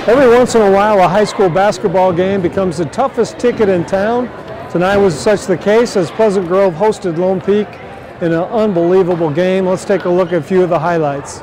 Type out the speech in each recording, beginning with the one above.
Every once in a while, a high school basketball game becomes the toughest ticket in town. Tonight was such the case as Pleasant Grove hosted Lone Peak in an unbelievable game. Let's take a look at a few of the highlights.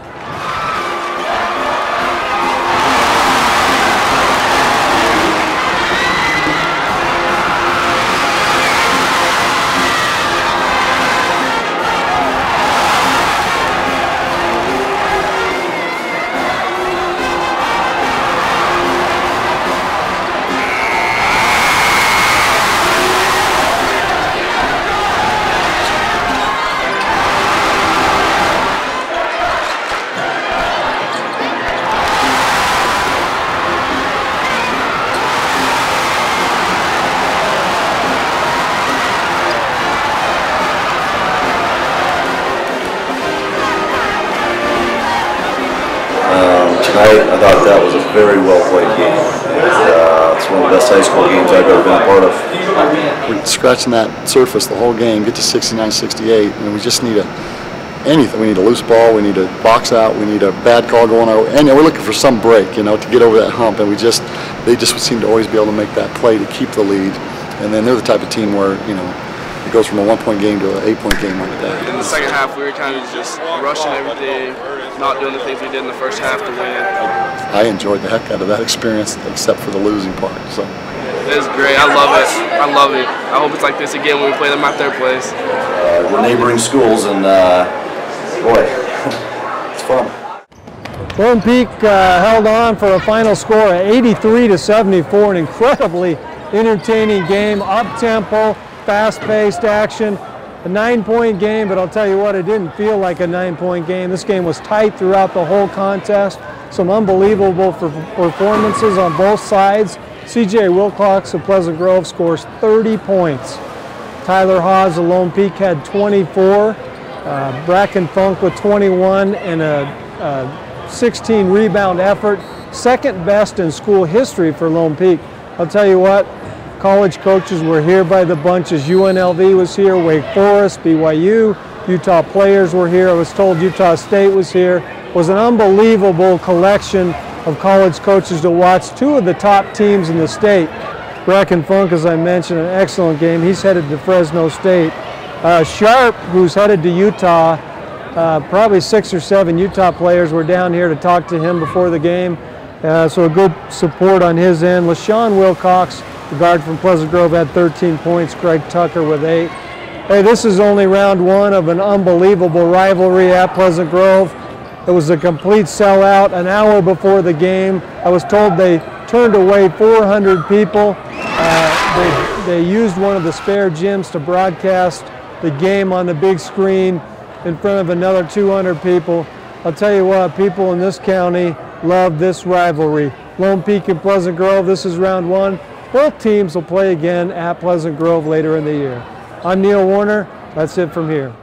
Tonight, I thought that was a very well played game. It's one of the best high school games I've ever been a part of. We're scratching that surface the whole game, get to 69-68, and we just need anything. We need a loose ball, we need a box out, we need a bad call going our way, and we're looking for some break, to get over that hump. And they just seem to always be able to make that play to keep the lead. And then they're the type of team where it goes from a 1-point game to an 8-point game like that. In the second half, we were kind of just rushing everything, not doing the things we did in the first half to win. I enjoyed the heck out of that experience, except for the losing part. So it was great. I love it. I love it. I hope it's like this again when we play them at their place. We're neighboring schools, and boy, it's fun. Lone Peak held on for a final score of 83-74, an incredibly entertaining game, up-tempo, fast-paced action. A 9-point game, but I'll tell you what, it didn't feel like a 9-point game. This game was tight throughout the whole contest. Some unbelievable performances on both sides. C.J. Wilcox of Pleasant Grove scores 30 points. Tyler Hawes of Lone Peak had 24. Bracken Funk with 21 and a 16 rebound effort. Second best in school history for Lone Peak. I'll tell you what, college coaches were here by the bunches. UNLV was here, Wake Forest, BYU, Utah players were here. I was told Utah State was here. It was an unbelievable collection of college coaches to watch. Two of the top teams in the state. Bracken Funk, as I mentioned, an excellent game. He's headed to Fresno State. Sharp, who's headed to Utah, probably 6 or 7 Utah players were down here to talk to him before the game. So a good support on his end. LaShawn Wilcox, the guard from Pleasant Grove, had 13 points. Greg Tucker with 8. Hey, this is only round 1 of an unbelievable rivalry at Pleasant Grove. It was a complete sellout. An hour before the game, I was told they turned away 400 people. They used one of the spare gyms to broadcast the game on the big screen in front of another 200 people. I'll tell you what, people in this county love this rivalry. Lone Peak and Pleasant Grove, this is round 1. Both teams will play again at Pleasant Grove later in the year. I'm Neil Warner. That's it from here.